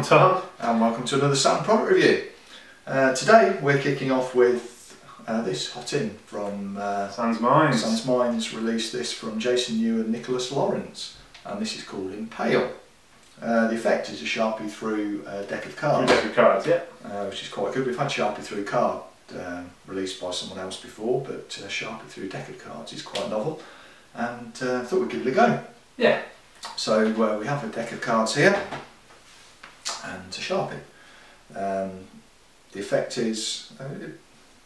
Tom. And welcome to another Saturn product review. Today we're kicking off with this hot in from Sans Mines. Sans Mines released this from Jason New and Nicholas Lawrence, and this is called Impale. The effect is a Sharpie through a deck of cards. Through deck of cards, yeah. Which is quite good. We've had Sharpie through card released by someone else before, but Sharpie through a deck of cards is quite novel, and I thought we'd give it a go. Yeah. So we have a deck of cards here and a Sharpie. The effect is,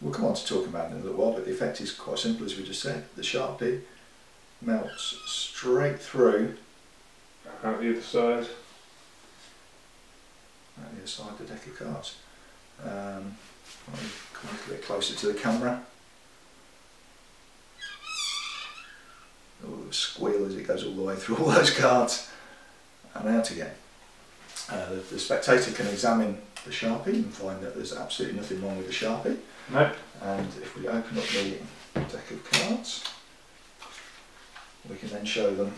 we'll come on to talk about it in a little while, but the effect is quite simple, as we just said. The Sharpie melts straight through Out the other side. Out the other side of the deck of cards. I'll come a little bit closer to the camera. Oh, squeal as it goes all the way through all those cards and out again. The spectator can examine the Sharpie and find that there's absolutely nothing wrong with the Sharpie. No. And if we open up the deck of cards, we can then show them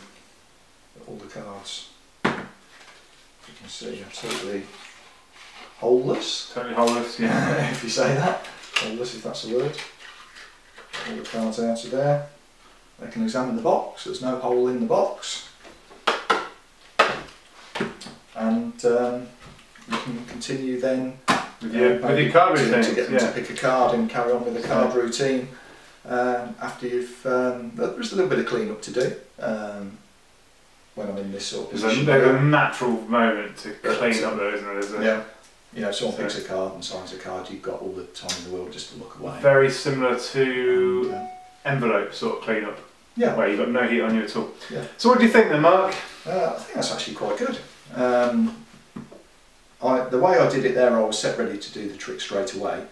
that all the cards, you can see, are totally holeless. Totally holeless, yeah. If you say that. Holeless, if that's a word. All the cards out of there. They can examine the box, there's no hole in the box. And you can continue then with your card routine. To get them to pick a card and carry on with the card routine after you've... there's a little bit of clean up to do when I'm in this sort of position. There's a natural moment to clean up there, isn't there? Yeah. You know, someone picks a card and signs a card, you've got all the time in the world just to look away. Very similar to envelope sort of clean up. Yeah. Where you've got no heat on you at all. Yeah. So what do you think then, Mark? I think that's actually quite good. The way I did it there, I was set ready to do the trick straight away.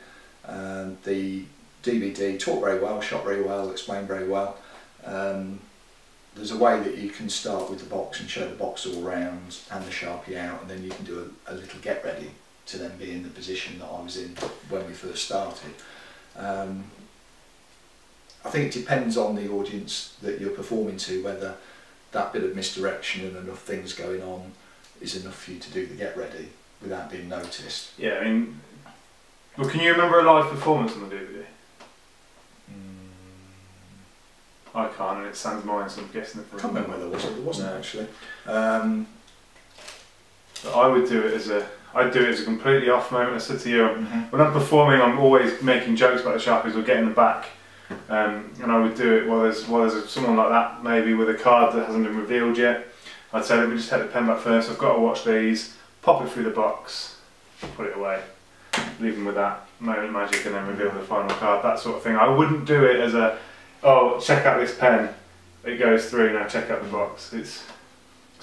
The DVD taught very well, shot very well, explained very well. There's a way that you can start with the box and show the box all round and the Sharpie out, and then you can do a little get ready to then be in the position that I was in when we first started. I think it depends on the audience that you're performing to, whether that bit of misdirection and enough things going on is enough for you to do the get ready without being noticed. Yeah, I mean, well, can you remember a live performance on the DVD? I can't, and it Sans Mines, so I'm guessing I can't remember whether there wasn't actually. But I would do it as I'd do it as a completely off moment. I said to you, when I'm performing, I'm always making jokes about the Sharpies or getting them back. And I would do it while there's someone like that, maybe with a card that hasn't been revealed yet. I'd say, let me just take the pen back first, I've got to watch these, pop it through the box, put it away, leave them with that moment of magic and then reveal the final card, that sort of thing. I wouldn't do it as a, oh, check out this pen, it goes through, now check out the box. It's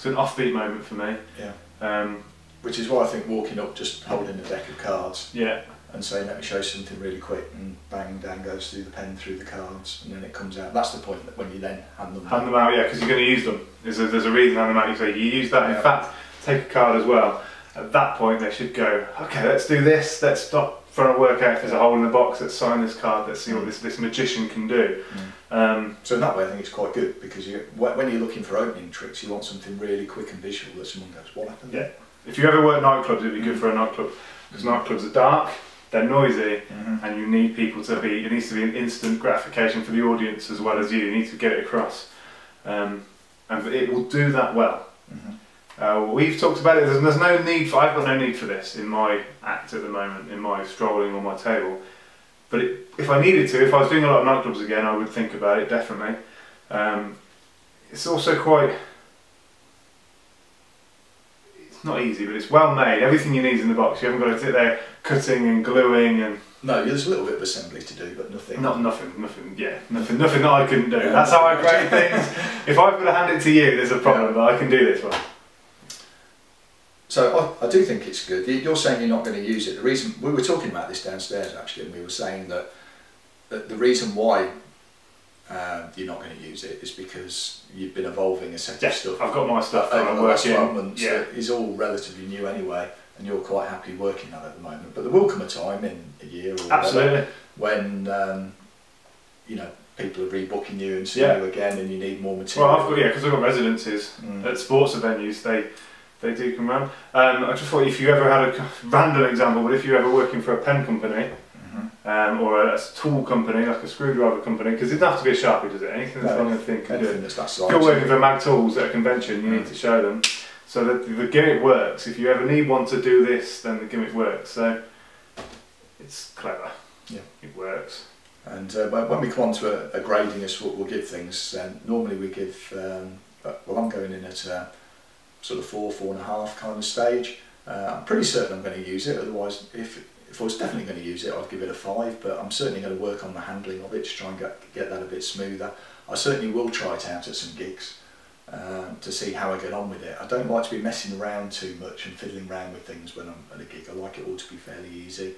an offbeat moment for me. Yeah. Which is why I think walking up, just holding a deck of cards. Yeah. And saying, let me show you something really quick, and bang, down goes through the pen, through the cards, and then it comes out. That's the point, that when you then hand them out, yeah, because you're going to use them. There's a reason hand them out. You say, you use that. In fact, take a card as well. At that point, they should go, okay, let's do this. Let's stop trying to work out if there's a hole in the box. Let's sign this card. Let's see what this magician can do. So in that way, I think it's quite good, because when you're looking for opening tricks, you want something really quick and visual that someone goes, what happened? Yeah. If you ever work nightclubs, it'd be good for a nightclub, because nightclubs are dark. They're noisy, and you need people to be, it needs to be an instant gratification for the audience as well as you. You need to get it across. And it will do that well. We've talked about it, there's no need for, I've got no need for this in my act at the moment, in my strolling on my table. But if I needed to, if I was doing a lot of nightclubs again, I would think about it, definitely. It's also quite, not easy, but it's well made. Everything you need is in the box. You haven't got to sit there cutting and gluing and... No, there's a little bit of assembly to do, but nothing... Nothing that I couldn't do. That's how I create things. If I've got to hand it to you, there's a problem, but I can do this one. So I do think it's good. You're saying you're not going to use it. The reason, we were talking about this downstairs actually, and we were saying that the reason why you're not going to use it is because you've been evolving a set of stuff. I've got my stuff over the last 12 months that is all relatively new anyway, and you're quite happy working on it at the moment. But there will come a time in a year or whatever when you know, people are rebooking you and seeing you again, and you need more material. Well, because I've got residencies at sports venues. They do come round. I just thought if you ever had a random example, but if you're ever working for a pen company or a tool company, like a screwdriver company, because it doesn't have to be a Sharpie, does it? Anything that's long and thin can do it. If you're working for Mag Tools at a convention, you need to show them. So that the gimmick works. If you ever need one to do this, then the gimmick works. So it's clever. Yeah, it works. And when we come on to a grading as what we'll give things, normally we give, well, I'm going in at a sort of 4.5 kind of stage. I'm pretty certain I'm going to use it, otherwise if I was definitely going to use it I'd give it a 5, but I'm certainly going to work on the handling of it to try and get that a bit smoother. I certainly will try it out at some gigs to see how I get on with it. I don't like to be messing around too much and fiddling around with things when I'm at a gig. I like it all to be fairly easy.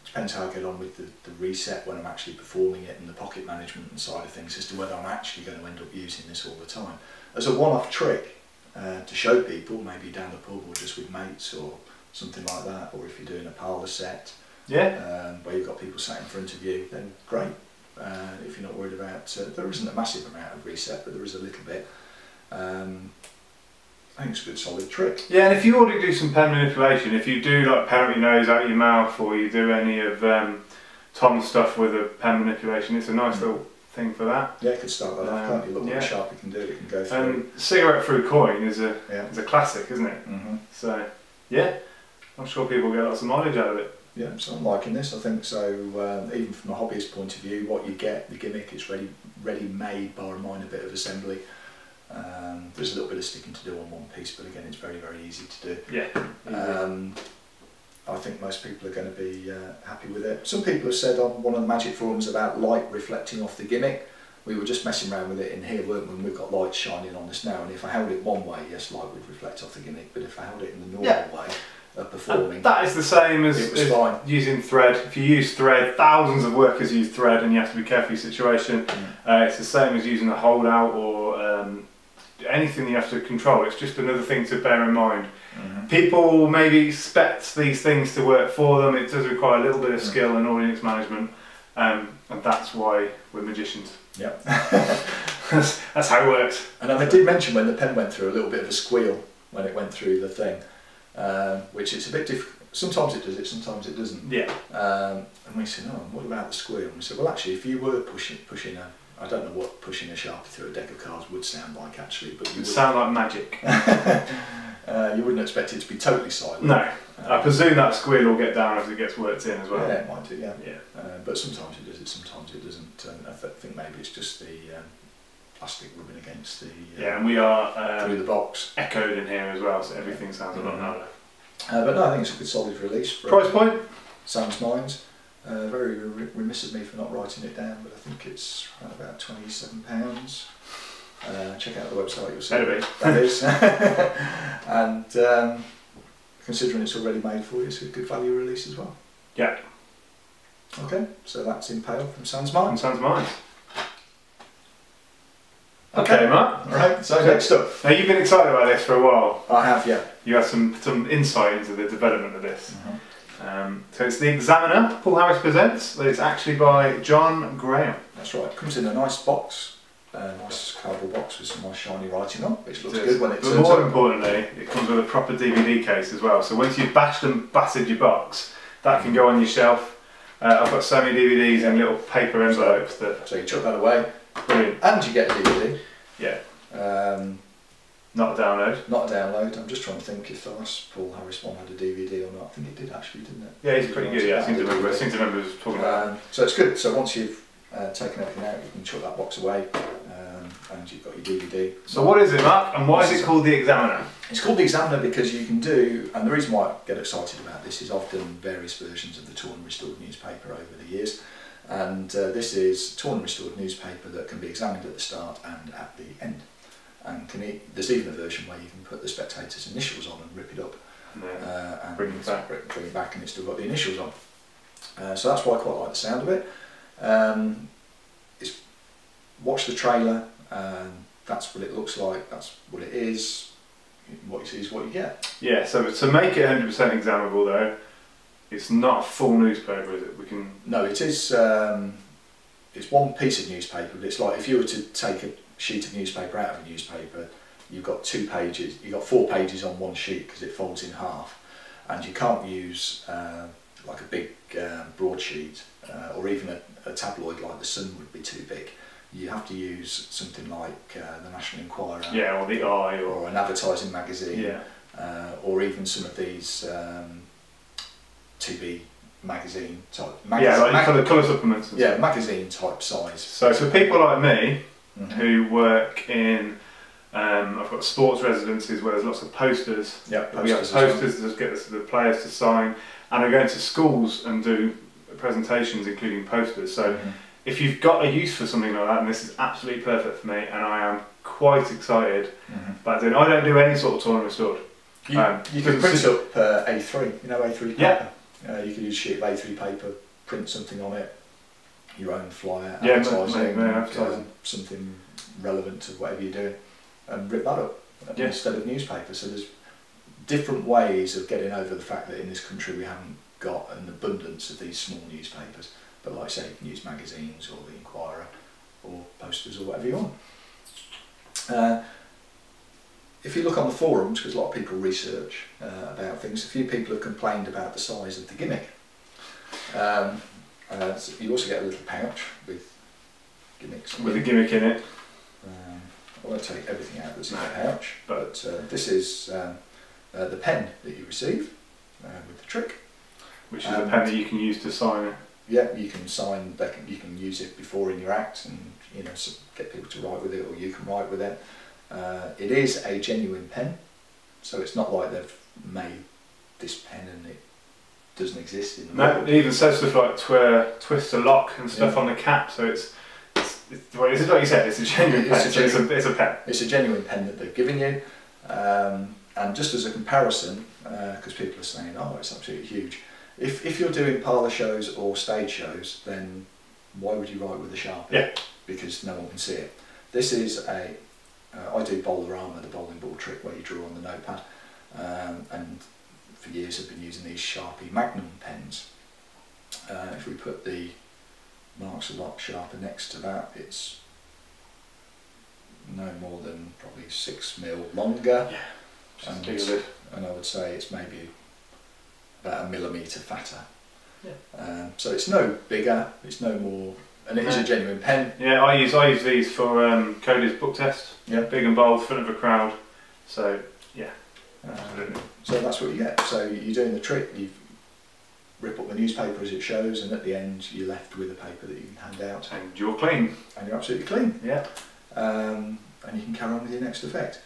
Depends how I get on with the reset when I'm actually performing it and the pocket management side of things as to whether I'm actually going to end up using this all the time. As a one-off trick to show people, maybe down the pub or just with mates or something like that, or if you're doing a parlour set where you've got people sat in front of you, then great. If you're not worried about, there isn't a massive amount of reset, but there is a little bit. I think it's a good solid trick. Yeah, and if you already do some pen manipulation, if you do like parrot your nose out your mouth, or you do any of Tom's stuff with a pen manipulation, it's a nice little thing for that. Yeah, it could start that off, can't you? Look what a Sharpie can do, it can go through. And cigarette through coin is a classic, isn't it? So, yeah, I'm sure people get lots of mileage out of it. Yeah, so I'm liking this. I think so, even from a hobbyist point of view, what you get, the gimmick, it's ready made, bar a minor bit of assembly. There's a little bit of sticking to do on one piece, but again it's very, very easy to do. Yeah. I think most people are going to be happy with it. Some people have said on one of the Magic forums about light reflecting off the gimmick. We were just messing around with it in here, weren't we? We've got lights shining on this now, and if I held it one way, yes, light would reflect off the gimmick, but if I held it in the normal way of performing, and that is the same as using thread. If you use thread, thousands of workers use thread, and you have to be careful of your situation. It's the same as using a holdout or anything you have to control. It's just another thing to bear in mind. People maybe expect these things to work for them. It does require a little bit of skill and audience management, and that's why we're magicians. Yep. that's how it works. And I did mention when the pen went through a little bit of a squeal when it went through the thing, which it's a bit difficult. Sometimes it does it, sometimes it doesn't. Yeah. And we said, oh, what about the squeal? And we said, well, actually, if you were pushing a, I don't know what pushing a Sharpie through a deck of cards would sound like actually, but you would sound like magic. You wouldn't expect it to be totally silent. No, I presume that squeal will get down as it gets worked in as well. Yeah, it might do, yeah. But sometimes it does it, sometimes it doesn't. And I think maybe it's just the plastic rubbing against the and we are through the box. Echoed in here as well, so everything sounds a lot louder. But no, I think it's a good solid release. Price point? Sans Minds. Very remiss of me for not writing it down, but I think it's around about £27. Check out the website, you'll see that is. And considering it's already made for you, it's a good value release as well. Yeah. Okay, so that's Impale from Sans Minds. Sans Minds. Okay, Matt. Right, so next up. Now you've been excited about this for a while. I have, yeah. You had some insight into the development of this. So it's the Examiner, Paul Harris presents, but it's actually by John Graham. That's right, it comes in a nice box, nice cardboard box with some nice shiny writing on, which looks good when it turns up. But more importantly, it comes with a proper DVD case as well, so once you've bashed and battered your box, that can go on your shelf. I've got so many DVDs in little paper envelopes so you chuck that away. Brilliant. And you get a DVD. Yeah. Not a download. Not a download. I'm just trying to think if the last Paul Harris one had a DVD or not. I think it did actually, didn't it? Yeah, he's pretty good. Yeah, I seem to remember talking about it. So it's good. So once you've taken everything out, you can chuck that box away, and you've got your DVD. So what is it, Mark? And why is it called the Examiner? It's called the Examiner because you can do, and the reason why I get excited about this is I've done various versions of the Torn and Restored newspaper over the years. And this is torn and restored newspaper that can be examined at the start and at the end. And there's even a version where you can put the spectator's initials on and rip it up. And bring it back. Bring it back and it's still got the initials on. So that's why I quite like the sound of it. Watch the trailer, that's what it looks like, that's what it is. What you see is what you get. Yeah, so to make it 100% examinable though, it's not a full newspaper, is it? No, it is. It's one piece of newspaper, but it's like if you were to take a sheet of newspaper out of a newspaper, you've got 2 pages, you've got 4 pages on one sheet because it folds in half, and you can't use like a big broadsheet or even a tabloid like the Sun would be too big. You have to use something like the National Enquirer, or the Eye, or an advertising magazine, or even some of these TV magazine type. Like for the colour supplements. Yeah, magazine type size. So for people like me who work in, I've got sports residencies where there's lots of posters. Yeah, we have posters to get the players to sign, and I go into schools and do presentations including posters. So if you've got a use for something like that, and this is absolutely perfect for me, and I am quite excited about doing. I don't do any sort of torn and restored. You can print up A3, you know, A3 paper. You could use a sheet of A3 paper, print something on it, your own flyer, advertising, something relevant to whatever you're doing, and rip that up instead of newspaper. So there's different ways of getting over the fact that in this country we haven't got an abundance of these small newspapers. But like I say, you can use magazines or the Enquirer or posters or whatever you want. If you look on the forums, because a lot of people research about things, a few people have complained about the size of the gimmick. So you also get a little pouch with gimmicks. With a gimmick in it. I won't take everything out that's in the pouch, but this is the pen that you receive with the trick. Which is a pen that you can use to sign it. Yeah, you can sign. You can use it before in your act, and get people to write with it, or you can write with it. It is a genuine pen, so it's not like they've made this pen and it doesn't exist in the world. It even says stuff like twist to lock and stuff on the cap, so it's like you said, it's a genuine pen. It's a pen. It's a genuine pen that they've given you, and just as a comparison, because people are saying, oh, it's absolutely huge. If you're doing parlour shows or stage shows, then why would you write with a Sharpie? Yeah. Because no one can see it. This is I do Bowlerama, the bowling ball trick where you draw on the notepad, and for years I've been using these Sharpie Magnum pens. If we put the Marks a Lot Sharper next to that, it's no more than probably 6mm longer, and I would say it's maybe about 1 millimetre fatter. Yeah. So it's no bigger, it's no more, and it is a genuine pen. Yeah, I use these for Cody's book test. Yeah. Big and bold, front of a crowd. So yeah, absolutely. So that's what you get. So you're doing the trick. You rip up the newspaper as it shows, and at the end you're left with a paper that you can hand out. And you're clean. And you're absolutely clean. Yeah. And you can carry on with your next effect.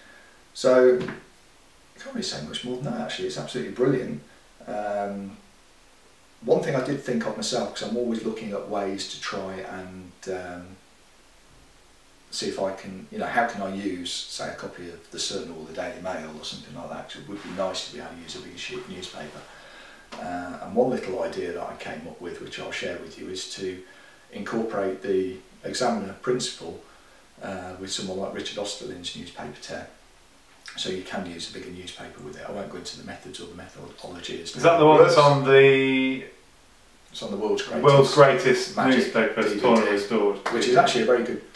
So you can't really say much more than that. Actually, it's absolutely brilliant. One thing I did think of myself, because I'm always looking at ways to try and see if I can, how can I use, say, a copy of the Sun or the Daily Mail or something like that, because it would be nice to be able to use a bigger sheet of newspaper. And one little idea that I came up with, which I'll share with you, is to incorporate the Examiner principle with someone like Richard Osterlin's newspaper tear. So you can use a bigger newspaper with it. I won't go into the methods or the methodology. Is that the one that's on the... It's on the world's greatest newspaper, torn and restored. Which is actually a very good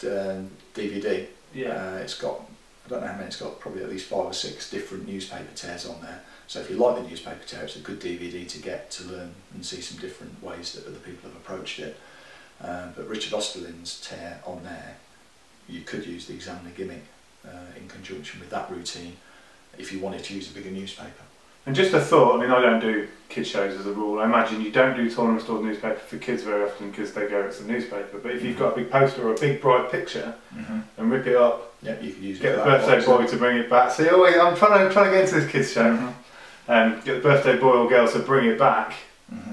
DVD. Yeah. It's got, I don't know how many, it's got probably at least 5 or 6 different newspaper tears on there. So if you like the newspaper tear, it's a good DVD to get to learn and see some different ways that other people have approached it. But Richard Osterlin's tear on there, you could use the Examiner gimmick in conjunction with that routine if you wanted to use a bigger newspaper. And just a thought, I mean, I don't do kids shows as a rule. I imagine you don't do torn and restored newspaper for kids very often because they go, it's a newspaper. But if you've got a big poster or a big bright picture and rip it up, yeah, you could use get the birthday boy to bring it back. See, I'm trying to get into this kids show. Get the birthday boy or girl to bring it back,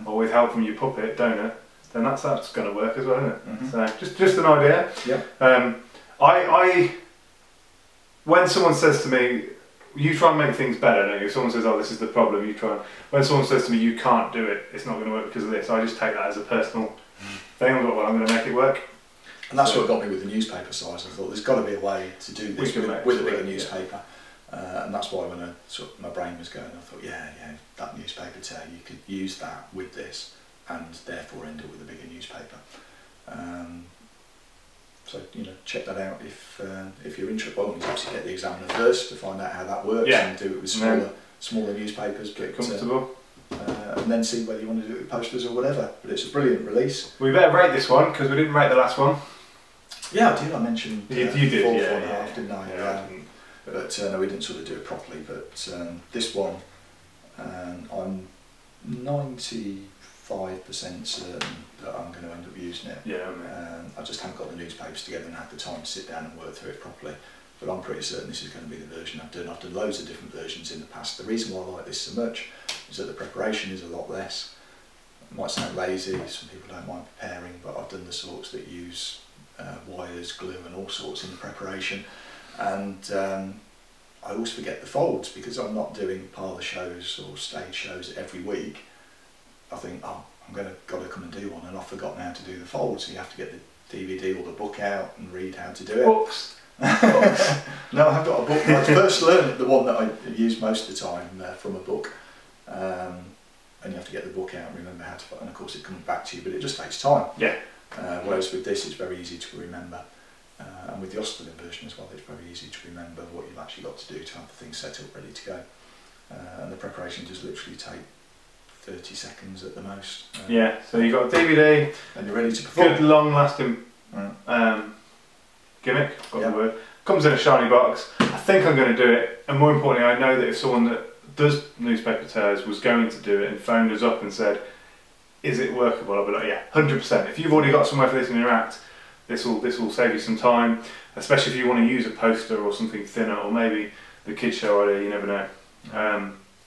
or with help from your puppet donor. Then that's going to work as well, isn't it? So just an idea. Yeah. When someone says to me, you try and make things better, don't you? If someone says, oh, this is the problem, you try and... When someone says to me, you can't do it, it's not going to work because of this, I just take that as a personal thing. I'm like, well, I'm going to make it work. And that's what got me with the newspaper size. I thought, there's got to be a way to do this with a bigger newspaper. And that's why when my brain was going, I thought, yeah, that newspaper tear, you could use that with this and therefore end up with a bigger newspaper. So check that out if you're interested. Well, you obviously get the Examiner first to find out how that works, Yeah. and do it with smaller newspapers. Get comfortable. And then see whether you want to do it with posters or whatever. But it's a brilliant release. We better rate this one because we didn't rate the last one. Yeah, I did. I mentioned You did, 4.5, didn't I? Yeah. But no, we didn't sort of do it properly. But this one, I'm 95% certain that I'm going to end up using it. Yeah. I just haven't got the newspapers together and had the time to sit down and work through it properly. But I'm pretty certain this is going to be the version I've done. I've done loads of different versions in the past. The reason why I like this so much is that the preparation is a lot less. It might sound lazy, some people don't mind preparing, but I've done the sorts that use wires, glue and all sorts in the preparation. And I always forget the folds because I'm not doing parlour shows or stage shows every week. I think, oh, got to come and do one, and I've forgotten how to do the folds. So you have to get the DVD or the book out and read how to do it. Books. No, I've got a book. I first learned the one that I use most of the time from a book, and you have to get the book out and remember how to. And of course, it comes back to you, but it just takes time. Yeah. Whereas with this, it's very easy to remember, and with the Australian version as well, it's very easy to remember what you've actually got to do to have the thing set up ready to go. And the preparation does literally take 30 seconds at the most. Yeah. So you've got a DVD. And you're ready to perform. Good, long-lasting. Gimmick, got the word. Comes in a shiny box. I think I'm going to do it, and more importantly, I know that if someone that does newspaper tears was going to do it and phoned us up and said, "Is it workable?" I'll be like, "Yeah, 100%." If you've already got somewhere for this in your act, this will save you some time, especially if you want to use a poster or something thinner, or maybe the kids show idea. You never know.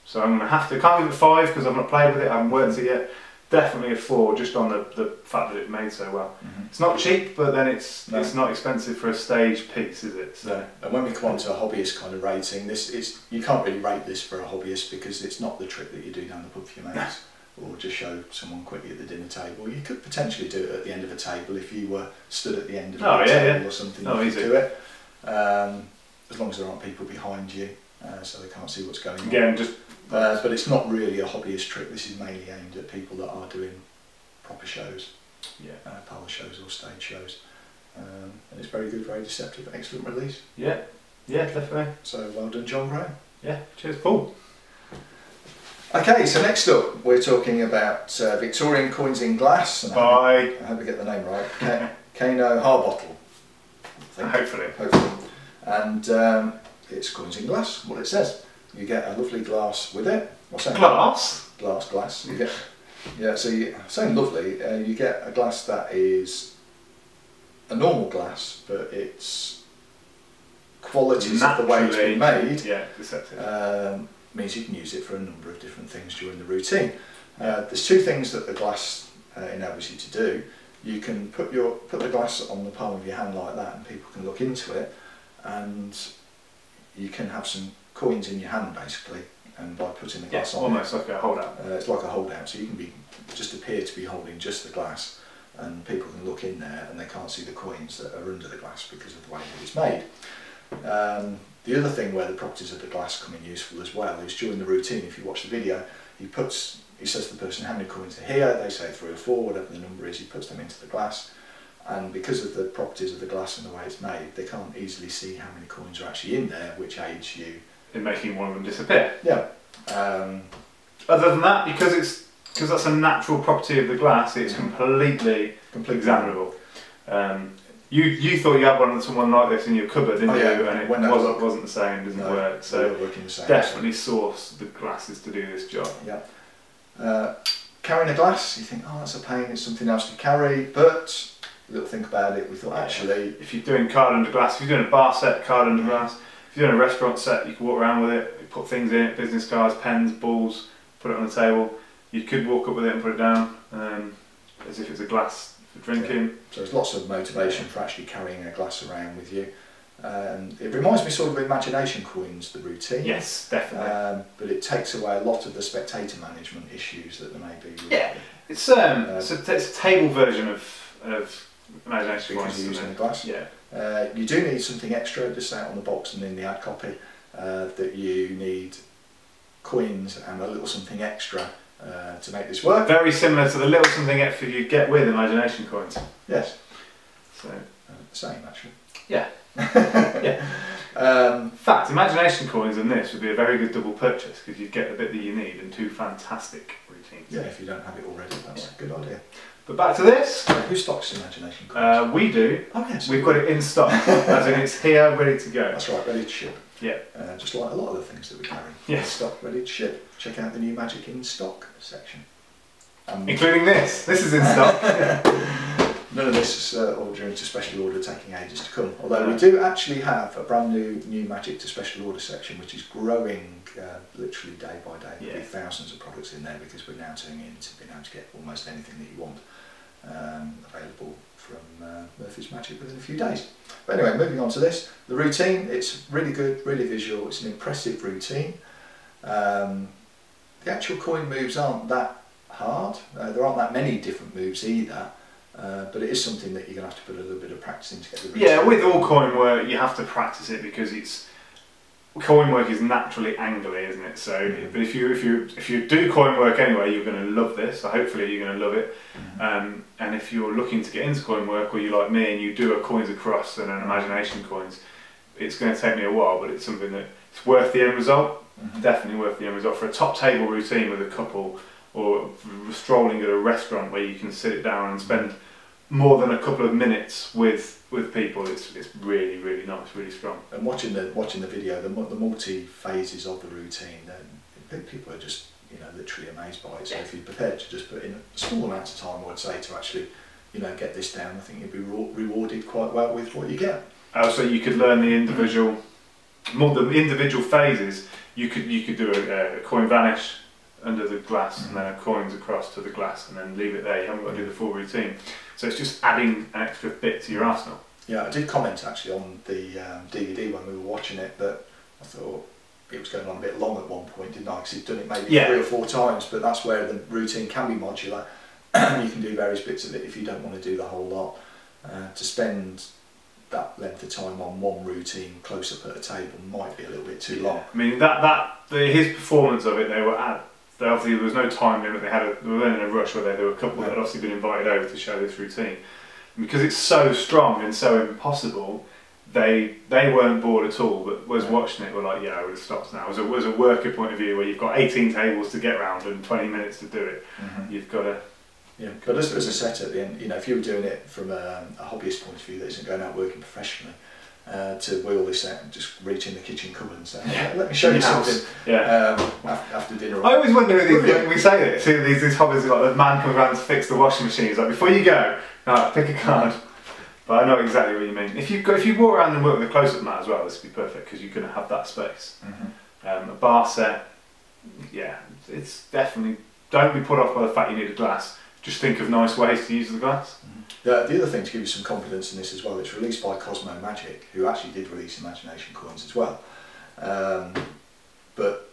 So I'm going to have to. Can't give it 5 because I've not played with it. I haven't worked it yet. Definitely a 4, just on the fact that it's made so well. It's not cheap, but then it's not expensive for a stage piece, is it? So. And when we come on to a hobbyist kind of rating, you can't really rate this for a hobbyist because it's not the trick that you do down the pub for your mates, or just show someone quickly at the dinner table. You could potentially do it at the end of a table if you were stood at the end of a table or something. You could do it, as long as there aren't people behind you, so they can't see what's going on. Again, just. But it's not really a hobbyist trick. This is mainly aimed at people that are doing proper shows, parlour shows or stage shows, and it's very good, very deceptive, excellent release. Yeah, definitely. So well done, John Graham. Yeah, cheers, Paul. Okay, so next up we're talking about Victorian coins in glass. And I hope we get the name right. Kano Harbottle. Hopefully. And it's coins in glass. What it says. You get a lovely glass with it. What's that? Glass? Glass. You get, saying lovely, you get a glass that is a normal glass, but its qualities of the way it's been made means you can use it for a number of different things during the routine. There's 2 things that the glass enables you to do. You can put the glass on the palm of your hand like that, and people can look into it, and you can have some coins in your hand basically, and by putting the glass on almost like a holdout. It's like a holdout, so you can just appear to be holding just the glass, and people can look in there and they can't see the coins that are under the glass because of the way that it's made. The other thing where the properties of the glass come in useful as well is during the routine. If you watch the video, he says to the person how many coins are here, they say 3 or 4, whatever the number is, he puts them into the glass, and because of the properties of the glass and the way it's made, they can't easily see how many coins are actually in there, which aids you in making one of them disappear. Yeah. Other than that, because that's a natural property of the glass, it's completely examinable. You thought you had someone like this in your cupboard, didn't you? And it wasn't the same, didn't work. So definitely source the glasses to do this job. Yeah. Carrying a glass, you think, oh, that's a pain, it's something else to carry, but a little think about it, we thought actually... If you're doing card under glass, if you're doing a bar set, card under glass, if you're doing a restaurant set, you can walk around with it, put things in it, business cards, pens, balls, put it on the table. You could walk up with it and put it down, as if it's a glass for drinking. Yeah. So there's lots of motivation for actually carrying a glass around with you. It reminds me sort of imagination coins, the routine. Yes, definitely. But it takes away a lot of the spectator management issues that there may be. It's a table version of imagination coins. Because you're using a glass. Yeah. You do need something extra, just out on the box and in the ad copy, that you need coins and a little something extra to make this work. Very similar to the little something extra you get with imagination coins. Yes. So the same actually. Yeah. Yeah. In fact, Imagination coins and this would be a very good double purchase because you'd get the bit that you need and two fantastic routines. Yeah, if you don't have it already, that's a good idea. But back to this. Who stocks Imagination coins? We do. Oh yes. We've got it in stock, as in it's here, ready to go. That's right, ready to ship. Yeah. Just like a lot of the things that we carry. Yeah. In stock, ready to ship. Check out the new Magic in Stock section. Including this. This is in stock. None of this is ordering to special order, taking ages to come. Although we do actually have a brand new Magic to special order section, which is growing literally day by day. There'll be thousands of products in there because we're now turning into being able to get almost anything that you want available from Murphy's Magic within a few days. But anyway, moving on to this. The routine, it's really good, really visual. It's an impressive routine. The actual coin moves aren't that hard. There aren't that many different moves either. But it is something that you're going to have to put a little bit of practice in to get the routine. Yeah, with all coin work you have to practice it because coin work is naturally angly, isn't it? So, but if you do coin work anyway, you're going to love this. So hopefully you're going to love it. And if you're looking to get into coin work, or you're like me and you do a coins across and an Imagination coins, it's going to take me a while, but it's something that it's worth the end result. Definitely worth the end result for a top table routine with a couple, or strolling at a restaurant where you can sit it down and spend more than a couple of minutes with people. It's really, really nice, really strong. And watching the video, the multi phases of the routine, then people are just literally amazed by it. So if you're prepared to just put in a small amount of time, I would say, to actually get this down, I think you'll be rewarded quite well with what you get. So you could learn the individual phases. You could do a coin vanish under the glass and then a coins across to the glass and then leave it there. You haven't got to do the full routine. So it's just adding an extra bit to your arsenal. Yeah, I did comment actually on the DVD when we were watching it, but I thought it was going on a bit long at one point, didn't I? Because he'd done it maybe 3 or 4 times, but that's where the routine can be modular. You can do various bits of it if you don't want to do the whole lot. To spend that length of time on one routine close up at a table might be a little bit too long. I mean, his performance of it, obviously there was no time limit. They were in a rush where there were a couple that had obviously been invited over to show this routine. And because it's so strong and so impossible, they weren't bored at all, but was watching it were like, yeah, I would have stopped now. As a worker point of view, where you've got 18 tables to get round and 20 minutes to do it, you've got to... Yeah, but as a set at the end, if you were doing it from a hobbyist point of view that isn't going out working professionally, to wheel this out and just reach in the kitchen cupboard and say, let me show you something after dinner. I always wonder when we say it, these hobbies, like the man comes around to fix the washing machine, he's like, before you go, pick a card. But I know exactly what you mean. If you walk around and work with a close-up mat as well, this would be perfect because you're going to have that space. A bar set, it's definitely, don't be put off by the fact you need a glass. Just think of nice ways to use the glass. The other thing to give you some confidence in this as well, it's released by Cosmo Magic, who actually did release Imagination coins as well. But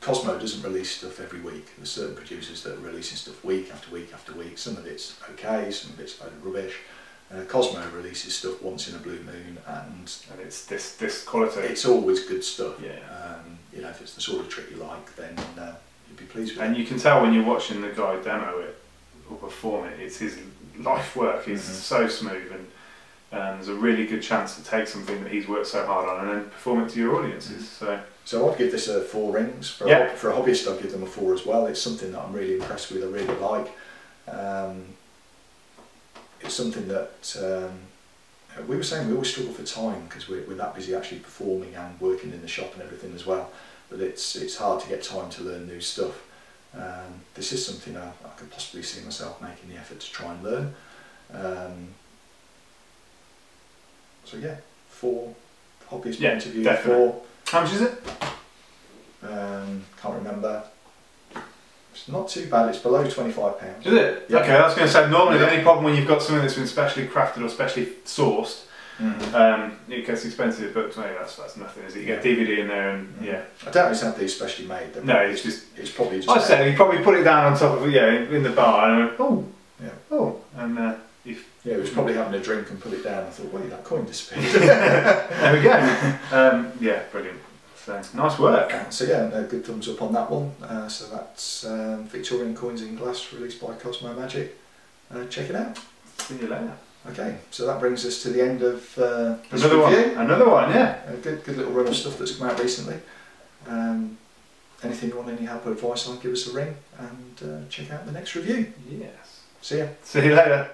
Cosmo doesn't release stuff every week. There's certain producers that are releasing stuff week after week after week. Some of it's okay, some of it's a load of rubbish. Cosmo releases stuff once in a blue moon, and it's this quality. It's always good stuff. Yeah. If it's the sort of trick you like, then you'd be pleased with it. And you can tell when you're watching the guy demo it or perform it, it's his life work. He's so smooth, and there's a really good chance to take something that he's worked so hard on and then perform it to your audiences. So I'd give this a 4 rings. For a hobbyist, I'd give them a 4 as well. It's something that I'm really impressed with, I really like. It's something that we were saying we always struggle for time because we're that busy actually performing and working in the shop and everything as well, that it's hard to get time to learn new stuff. This is something I could possibly see myself making the effort to try and learn. So yeah, 4 hobbyist point of view. Definitely. 4. How much is it? Can't remember. It's not too bad. It's below £25. Is it? Yeah. Okay, I was going to say normally the only problem when you've got something that's been specially crafted or specially sourced, it gets expensive. But that's nothing, is it? You get DVD in there, and I doubt it's something specially made. No, it's probably just. I said you probably put it down on top of in the bar, and I went, and it was probably having a drink and put it down. I thought, wait, that coin disappeared. There we go. Brilliant. So nice work. So a good thumbs up on that one. So that's Victorian coins in glass, released by Cosmo Magic. Check it out. See you later. Okay, so that brings us to the end of this Another review. Another one, yeah. A good little run of stuff that's come out recently. Anything you want, any help or advice on, give us a ring and check out the next review. Yes. See ya. See you later.